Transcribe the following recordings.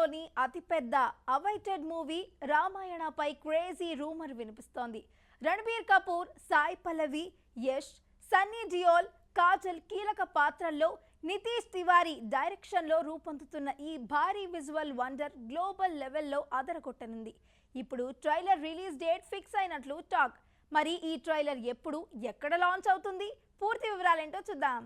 టాలీవుడ్లోని అతిపెద్ద awaited movie రామాయణపై crazy rumour వినిపిస్తోంది. రణబీర్ కపూర్, సాయి పల్లవి, యష్, సన్నీ డియోల్, కాజల్ కీలక పాత్రల్లో నితీష్ తివారీ డైరెక్షన్లో రూపొందుతున్న ఈ భారీ విజువల్ వండర్ గ్లోబల్ లెవెల్లో అదరగొట్టనుంది. ఇప్పుడు ట్రైలర్ రిలీజ్ డేట్ ఫిక్స్ అయినట్లు టాక్. మరి ఈ ట్రైలర్ ఎప్పుడు, ఎక్కడ లాంచ్ అవుతుంది? పూర్తి వివరాలేంటో చూద్దాం.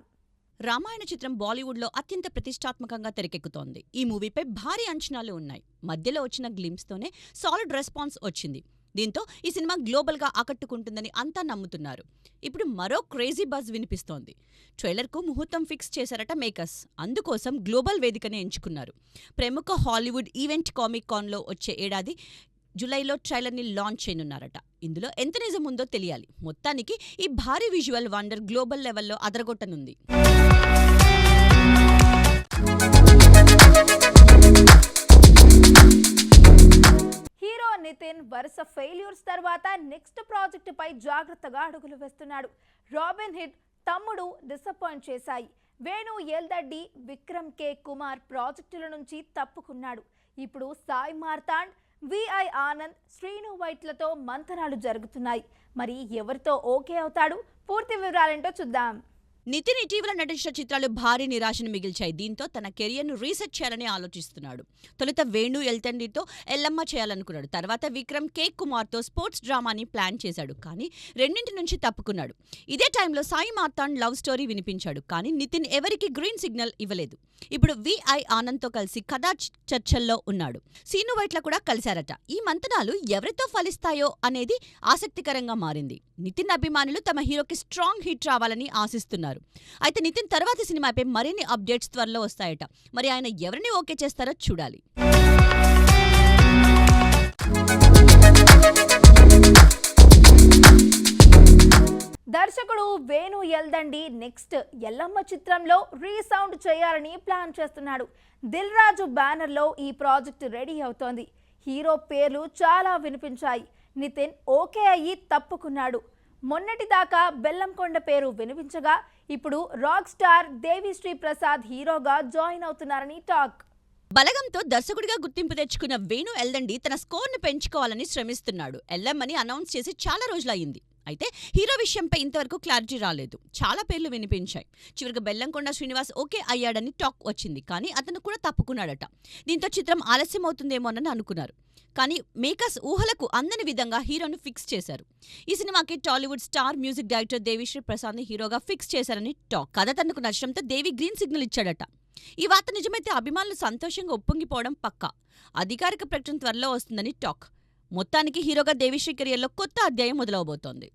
రామాయణ చిత్రం బాలీవుడ్లో అత్యంత ప్రతిష్టాత్మకంగా తెరకెక్కుతోంది. ఈ మూవీపై భారీ అంచనాలు ఉన్నాయి. మధ్యలో వచ్చిన గ్లింప్స్తోనే సాలిడ్ రెస్పాన్స్ వచ్చింది. దీంతో ఈ సినిమా గ్లోబల్గా ఆకట్టుకుంటుందని అంతా నమ్ముతున్నారు. ఇప్పుడు మరో క్రేజీ బజ్ వినిపిస్తోంది. ట్రైలర్కు ముహూర్తం ఫిక్స్ చేశారట మేకర్స్. అందుకోసం గ్లోబల్ వేదికనే ఎంచుకున్నారు. ప్రముఖ హాలీవుడ్ ఈవెంట్ కామిక్ కాన్లో వచ్చే ఏడాది జూలైలో ట్రైలర్ని లాంచ్ చేయనున్నారట. ఇందులో ఎంత నిజం ఉందో తెలియాలి. మొత్తానికి ఈ భారీ విజువల్ వండర్ గ్లోబల్ లెవెల్లో అదరగొట్టనుంది. హీరో నితిన్ వరుస ఫెయిల్యూర్స్ తర్వాత నెక్స్ట్ ప్రాజెక్టు పై జాగ్రత్తగా అడుగులు వేస్తున్నాడు. రాబిన్ హిడ్, తమ్ముడు డిసప్పాయింట్ చేశాయి. వేణు ఎల్దడ్డి, విక్రమ్ కే కుమార్ ప్రాజెక్టుల నుంచి తప్పుకున్నాడు. ఇప్పుడు సాయి మార్తాండ్, విఐ ఆనంద్, శ్రీను వైట్లతో మంతనాలు జరుగుతున్నాయి. మరి ఎవరితో ఓకే అవుతాడు? పూర్తి వివరాలేంటో చూద్దాం. నితిన్ ఇటీవల నటించిన చిత్రాలు భారీ నిరాశను మిగిల్చాయి. దీంతో తన కెరియర్ను రీసెట్ చేయాలని ఆలోచిస్తున్నాడు. తొలుత వేణు ఎల్తండితో ఎల్లమ్మ చేయాలనుకున్నాడు. తర్వాత విక్రమ్ కే కుమార్తో స్పోర్ట్స్ డ్రామాని ప్లాన్ చేశాడు. కానీ రెండింటి నుంచి తప్పుకున్నాడు. ఇదే టైంలో సాయి మార్తాండ్ లవ్ స్టోరీ వినిపించాడు. కానీ నితిన్ ఎవరికి గ్రీన్ సిగ్నల్ ఇవ్వలేదు. ఇప్పుడు విఐ ఆనంద్తో కలిసి కథా చర్చల్లో ఉన్నాడు. శ్రీను వైట్ల కూడా కలిశారట. ఈ మంతనాలు ఎవరితో ఫలిస్తాయో అనేది ఆసక్తికరంగా మారింది. నితిన్ అభిమానులు తమ హీరోకి స్ట్రాంగ్ హిట్ రావాలని ఆశిస్తున్నారు. అయితే నితిన్ తర్వాతి సినిమాపై మరిన్ని అప్డేట్స్ త్వరలో వస్తాయట. మరి ఆయన ఎవరిని ఓకే చేస్తారో చూడాలి. దర్శకుడు వేణు ఎల్దండి నెక్స్ట్ ఎల్లమ్మ చిత్రంలో రీసౌండ్ చేయాలని ప్లాన్ చేస్తున్నాడు. దిల్ రాజు బ్యానర్లో ఈ ప్రాజెక్ట్ రెడీ అవుతోంది. హీరో పేర్లు చాలా వినిపించాయి. నితిన్ ఓకే అయ్యి తప్పుకున్నాడు. మొన్నటిదాకా బెల్లంకొండ పేరు వినిపించగా ఇప్పుడు రాక్ స్టార్ దేవిశ్రీ ప్రసాద్ హీరోగా జాయిన్ అవుతున్నారని టాక్. బలగంతో దర్శకుడిగా గుర్తింపు తెచ్చుకున్న వేణు ఎల్దండి తన స్కోర్ను పెంచుకోవాలని శ్రమిస్తున్నాడు. ఎల్లమ్మని అనౌన్స్ చేసి చాలా రోజులయ్యింది. అయితే హీరో విషయంపై ఇంతవరకు క్లారిటీ రాలేదు. చాలా పేర్లు వినిపించాయి. చివరికి బెల్లంకొండ శ్రీనివాస్ ఓకే అయ్యాడని టాక్ వచ్చింది. కానీ అతను కూడా తప్పుకున్నాడట. దీంతో చిత్రం ఆలస్యం అవుతుందేమోనని అనుకున్నారు. కానీ మేకర్స్ ఊహలకు అందని విధంగా హీరోను ఫిక్స్ చేశారు. ఈ సినిమాకి Tollywood star music director Devi Sri ప్రసాద్ని హీరోగా ఫిక్స్ చేశారని టాక్. కథ తనకు నచ్చడంతో దేవి గ్రీన్ సిగ్నల్ ఇచ్చాడట. ఈ వార్త నిజమైతే అభిమానులు సంతోషంగా ఒప్పొంగిపోవడం పక్కా. అధికారిక ప్రకటన త్వరలో వస్తుందని టాక్. మొత్తానికి హీరోగా దేవిశ్రీ కెరియర్లో కొత్త అధ్యాయం మొదలవబోతోంది.